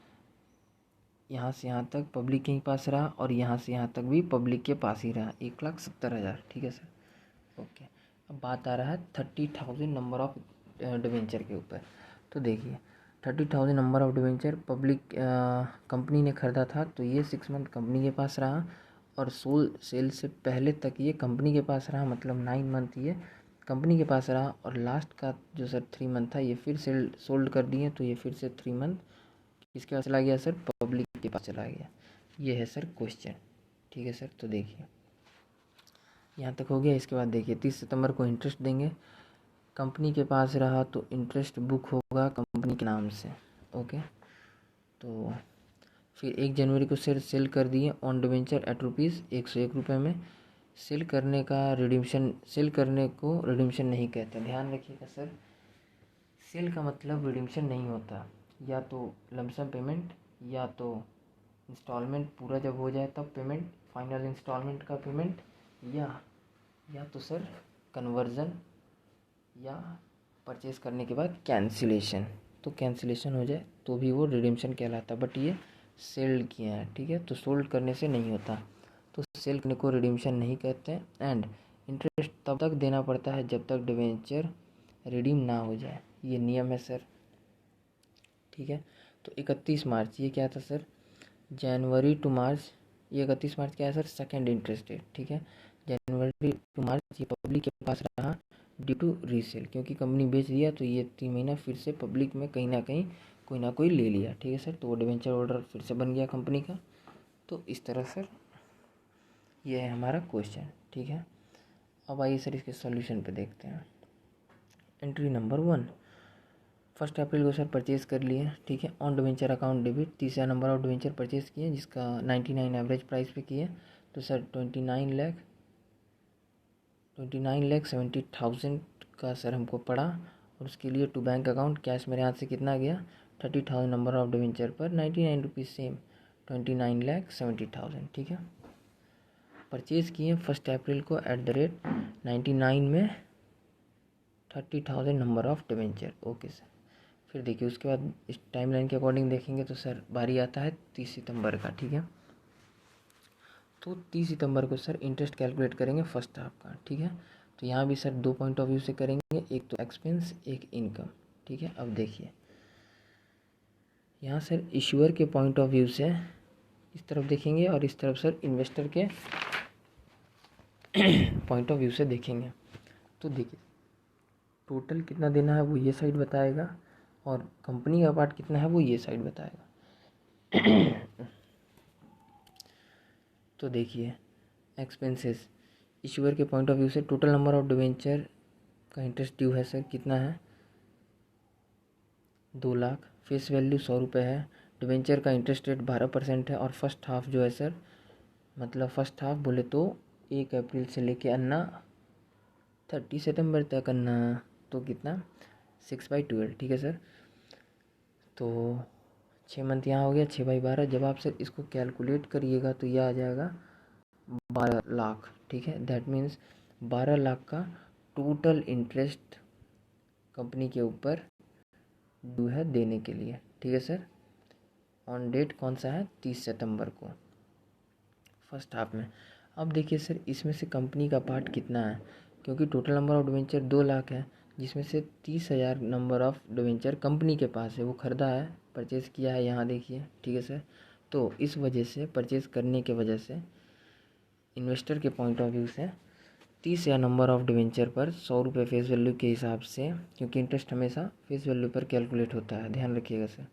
यहाँ से यहाँ तक पब्लिक के ही पास रहा और यहाँ से यहाँ तक भी पब्लिक के पास ही रहा, 1,70,000। ठीक है सर। ओके, अब बात आ रहा है 30,000 नंबर ऑफ डिवेंचर के ऊपर। तो देखिए 30,000 number of debenture public company ने खरीदा था, तो ये 6 मंथ कंपनी के पास रहा और सेल से पहले तक ये कंपनी के पास रहा, मतलब 9 मंथ ये कंपनी के पास रहा और लास्ट का जो सर 3 मंथ था ये फिर सोल्ड कर दिए, तो ये फिर से 3 मंथ किसके पास चला गया सर? पब्लिक के पास चला गया। ये है सर क्वेश्चन। ठीक है सर, तो देखिए यहाँ तक हो गया। इसके बाद देखिए 30 सितंबर को इंटरेस्ट देंगे, कंपनी के पास रहा तो इंटरेस्ट बुक होगा कंपनी के नाम से। ओके, तो फिर 1 जनवरी को सेल कर दिए ऑन डिवेंचर एट ₹101 में। सेल करने को रिडीम्शन नहीं कहते, ध्यान रखिएगा सर। सेल का मतलब रिडीम्शन नहीं होता, या तो लमसम पेमेंट या तो इंस्टॉलमेंट पूरा जब हो जाए तब पेमेंट, फाइनल इंस्टॉलमेंट का पेमेंट, या तो सर कन्वर्जन या परचेज़ करने के बाद कैंसिलेशन। तो कैंसिलेशन हो जाए तो भी वो रिडीम्शन कहलाता, बट ये सेल्ड किया है। ठीक है, तो सोल्ड करने से नहीं होता, तो सेल करने को रिडीम्शन नहीं कहते। एंड इंटरेस्ट तब तक देना पड़ता है जब तक डिवेंचर रिडीम ना हो जाए, ये नियम है सर। ठीक है, तो 31 मार्च ये क्या था सर? जनवरी टू मार्च, ये 31 मार्च क्या है सर? Second interest date. ठीक है, जनवरी टू मार्च ये पब्लिक के पास रहा ड्यू टू रीसेल, क्योंकि कंपनी बेच दिया तो ये 3 महीना फिर से पब्लिक में कहीं ना कोई ले लिया। ठीक है सर, तो वो डिवेंचर ऑर्डर फिर से बन गया कंपनी का। तो इस तरह सर ये है हमारा क्वेश्चन। ठीक है, अब आइए सर इसके सॉल्यूशन पे देखते हैं। एंट्री नंबर 1, 1 अप्रैल को सर परचेज़ कर लिए। ठीक है, on debenture account debit 30,000 number of debenture purchase किए जिसका 99 एवरेज प्राइस पे किए, तो सर 29,70,000 का सर हमको पड़ा। और उसके लिए टू बैंक अकाउंट कैश मेरे हाथ से कितना गया? 30,000 नंबर ऑफ डिवेंचर पर 99 रुपीज़ सेम 29,70,000। ठीक है, परचेज़ किए 1 अप्रैल को @99 में 30,000 number of debenture. Okay sir, फिर देखिए उसके बाद इस टाइमलाइन के अकॉर्डिंग देखेंगे तो सर बारी आता है 30 सितंबर का। ठीक है, तो 30 सितंबर को सर इंटरेस्ट कैलकुलेट करेंगे फर्स्ट हाफ का। ठीक है, तो यहाँ भी सर 2 पॉइंट ऑफ व्यू से करेंगे, एक तो एक्सपेंस एक इनकम। ठीक है, अब देखिए यहाँ सर इशूअर के पॉइंट ऑफ व्यू से इस तरफ देखेंगे और इस तरफ सर इन्वेस्टर के पॉइंट ऑफ व्यू से देखेंगे। तो देखिए टोटल कितना देना है वो ये साइड बताएगा और कंपनी का पार्ट कितना है वो ये साइड बताएगा। तो देखिए एक्सपेंसेस इशूअर के पॉइंट ऑफ व्यू से टोटल नंबर ऑफ डिवेंचर का इंटरेस्ट ड्यू है सर कितना है? 2 लाख। फेस वैल्यू 100 रुपये है। डिवेंचर का इंटरेस्ट रेट 12% है और फर्स्ट हाफ जो है सर, मतलब फर्स्ट हाफ बोले तो 1 अप्रैल से लेके अन्ना 30 सितंबर तक अन्ना, तो कितना? 6/12। ठीक है सर, तो 6 मंथ यहाँ हो गया, 6/12। जब आप सर इसको कैलकुलेट करिएगा तो यह आ जाएगा 12 लाख। ठीक है, दैट मीन्स 12 लाख का टोटल इंटरेस्ट कंपनी के ऊपर ड्यू है देने के लिए। ठीक है सर, ऑन डेट कौन सा है? 30 सितंबर को फर्स्ट हाफ में। अब देखिए सर इसमें से कंपनी का पार्ट कितना है, क्योंकि total number of debenture 2 lakh है जिसमें से 30,000 नंबर ऑफ डिवेंचर कंपनी के पास है, वो ख़रीदा है, परचेज़ किया है यहाँ देखिए। ठीक है सर, तो इस वजह से परचेज़ करने के वजह से इन्वेस्टर के पॉइंट ऑफ व्यू से 30,000 नंबर ऑफ डिवेंचर पर 100 रुपये फेस वैल्यू के हिसाब से, क्योंकि इंटरेस्ट हमेशा फेस वैल्यू पर कैलकुलेट होता है, ध्यान रखिएगा सर।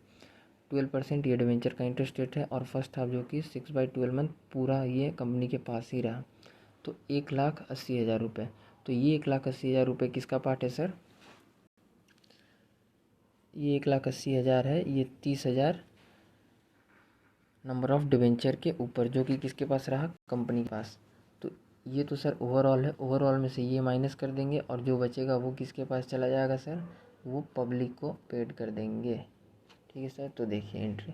12% ये डिवेंचर का इंटरेस्ट रेट है और फर्स्ट हाफ जो कि 6/12 मंथ पूरा ये कंपनी के पास ही रहा, तो 1,80,000 रुपये। तो ये 1,80,000 रुपये किसका पार्ट है सर? ये 1,80,000 है, ये 30,000 नंबर ऑफ डिवेंचर के ऊपर जो कि किसके पास रहा? कंपनी के पास। तो ये तो सर ओवरऑल है, ओवरऑल में से ये माइनस कर देंगे और जो बचेगा वो किसके पास चला जाएगा सर? वो पब्लिक को पेड कर देंगे। ठीक है सर, तो देखिए entry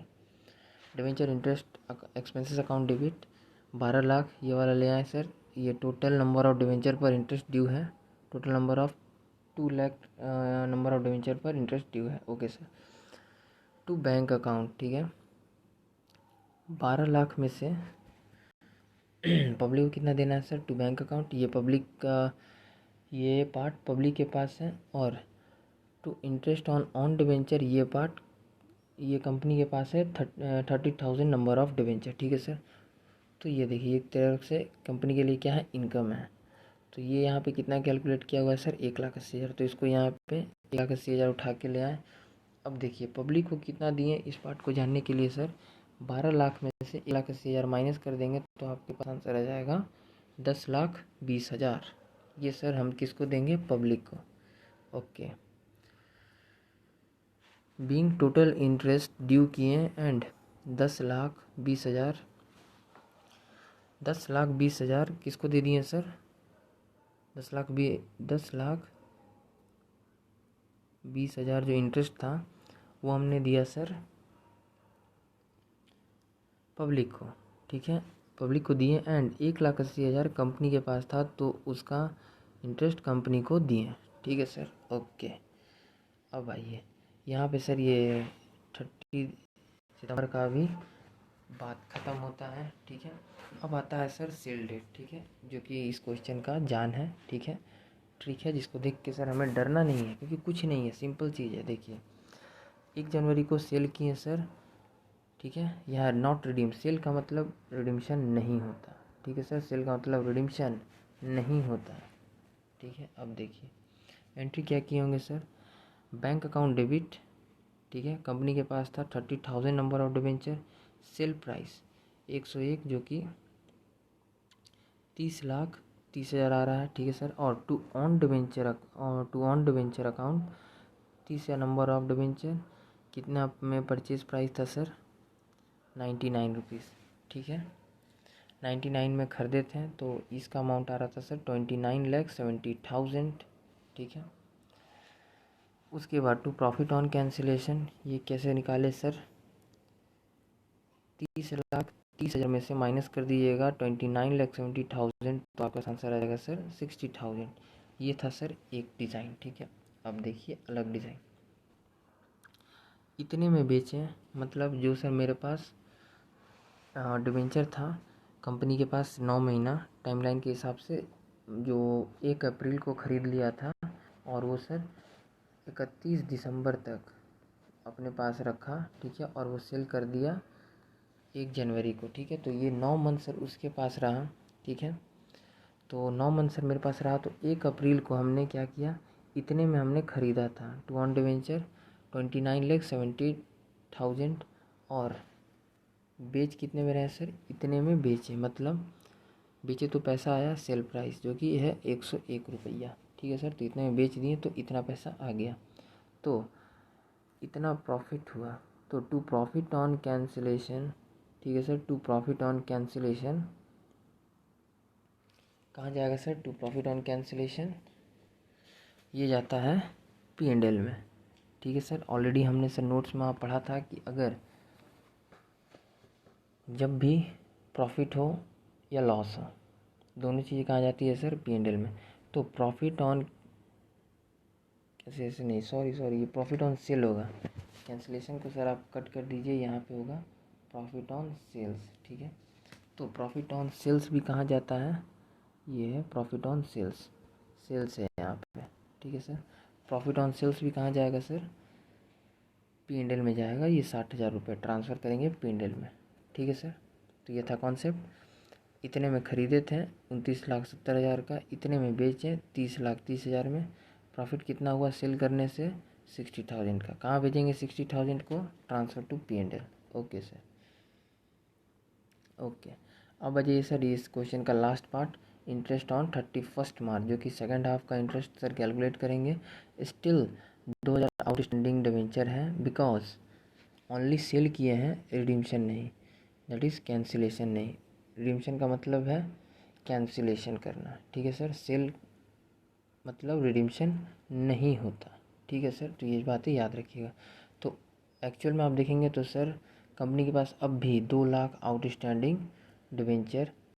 debenture interest expenses account debit 12 lakh ये वाला ले आए सर, ये टोटल नंबर ऑफ डिवेंचर पर इंटरेस्ट ड्यू है, total number of 2 lakh number of debenture पर इंटरेस्ट ड्यू है। Okay sir. To bank account, ठीक है, 12 लाख में से पब्लिक को कितना देना है सर? टू बैंक अकाउंट, ये पब्लिक का, ये पार्ट पब्लिक के पास है, और टू इंटरेस्ट ऑन डिवेंचर ये पार्ट ये कंपनी के पास है 30,000 नंबर ऑफ डिवेंचर, ठीक है सर। तो ये देखिए एक तरफ से कंपनी के लिए क्या है, इनकम है। तो ये यहाँ पे कितना कैलकुलेट किया हुआ है सर? 1,80,000। तो इसको यहाँ पे 1,80,000 उठा के ले आए। अब देखिए पब्लिक को कितना दिए, इस पार्ट को जानने के लिए सर 12 लाख में से 1,80,000 माइनस कर देंगे तो आपके पास आंसर आ जाएगा 10,20,000। ये सर हम किसको देंगे? पब्लिक को। Okay. Being total interest due किए एंड 10,20,000, 10,20,000 किसको दे दिए सर? 10,20,000 जो इंटरेस्ट था वो हमने दिया सर पब्लिक को, ठीक है, पब्लिक को दिए। एंड 1,80,000 कंपनी के पास था तो उसका इंटरेस्ट कंपनी को दिए, ठीक है सर। ओके। अब आइए यहाँ पे सर ये 30 सितंबर का भी बात ख़त्म होता है, ठीक है। अब आता है सर सेल डेट, ठीक है, जो कि इस क्वेश्चन का जान है, ठीक है, ट्रिक है, जिसको देख के सर हमें डरना नहीं है क्योंकि कुछ नहीं है, सिंपल चीज़ है। देखिए 1 जनवरी को सेल किए सर, ठीक है, यह नॉट रिडीम, सेल का मतलब रिडीम्शन नहीं होता, ठीक है सर, सेल का मतलब रिडीम्शन नहीं होता, ठीक है। अब देखिए एंट्री क्या किए होंगे सर? बैंक अकाउंट डेबिट, ठीक है, कंपनी के पास था 30,000 number of debenture, sale price 101 जो कि 30,30,000 आ रहा है, ठीक है सर। और to on debenture account 30,000 number of debenture, कितना में परचेज प्राइस था सर? 99 रुपीज़, ठीक है, 99 में खरीदे थे तो इसका अमाउंट आ रहा था सर 29,70,000, ठीक है। उसके बाद टू प्रॉफिट ऑन कैंसिलेशन, ये कैसे निकाले सर? 30,30,000 में से माइनस कर दीजिएगा 29,70,000 तो आपका आंसर आ जाएगा सर 60,000। ये था सर एक डिज़ाइन, ठीक है। अब देखिए अलग डिज़ाइन, इतने में बेचें, मतलब जो सर मेरे पास डिवेंचर था कंपनी के पास 9 महीना टाइमलाइन के हिसाब से, जो 1 अप्रैल को ख़रीद लिया था और वो सर 31 दिसंबर तक अपने पास रखा, ठीक है, और वो सेल कर दिया 1 जनवरी को, ठीक है। तो ये 9 मंथ सर उसके पास रहा, ठीक है। तो 9 मंथ सर मेरे पास रहा, तो 1 अप्रैल को हमने क्या किया, इतने में हमने ख़रीदा था टू ऑन डिवेंचर 29,70,000 और बेच कितने में रहे सर? इतने में बेचे, मतलब बेचे तो पैसा आया सेल प्राइस जो कि है 101 रुपया, ठीक है सर। तो इतने में बेच दिए तो इतना पैसा आ गया, तो इतना प्रॉफिट हुआ। तो टू प्रॉफिट ऑन कैंसिलेशन, ठीक है sir, to profit on cancellation कहाँ जाएगा sir? To profit on cancellation ये जाता है P&L में, ठीक है सर। ऑलरेडी हमने सर नोट्स में पढ़ा था कि अगर जब भी प्रॉफिट हो या लॉस हो, दोनों चीज़ें कहाँ जाती है सर? P&L में। तो प्रॉफिट ऑन ऐसे नहीं, सॉरी ये प्रॉफिट ऑन सेल होगा, कैंसिलेशन को सर आप कट कर दीजिए, यहाँ पे होगा प्रॉफिट ऑन सेल्स, ठीक है। तो प्रॉफिट ऑन सेल्स भी कहाँ जाता है? ये है प्रॉफिट ऑन सेल्स, सेल्स है यहाँ पे, ठीक है सर। प्रॉफिट ऑन सेल्स भी कहाँ जाएगा सर? P&L में जाएगा, ये 60,000 रुपये ट्रांसफ़र करेंगे P&L में, ठीक है सर। तो ये था कॉन्सेप्ट। इतने में ख़रीदे थे 29,70,000 का, इतने में बेचे 30,30,000 में, प्रॉफिट कितना हुआ सेल करने से? 60,000 का। कहाँ भेजेंगे 60,000 को? Transfer to P&L। Okay sir, okay. अब आ जाइए सर इस क्वेश्चन का last part, interest on 31 March, जो कि सेकंड हाफ का इंटरेस्ट सर कैलकुलेट करेंगे। स्टिल 2,000 आउटस्टैंडिंग डिवेंचर है बिकॉज ओनली सेल किए हैं, रिडीम्शन नहीं, दैट इज़ कैंसिलेशन नहीं। रिडीम्शन का मतलब है कैंसिलेशन करना, ठीक है सर। सेल मतलब रिडीम्शन नहीं होता, ठीक है सर। तो ये बातें याद रखिएगा। तो एक्चुअल में आप देखेंगे तो सर कंपनी के पास अब भी 2 लाख आउटस्टैंडिंग डिवेंचर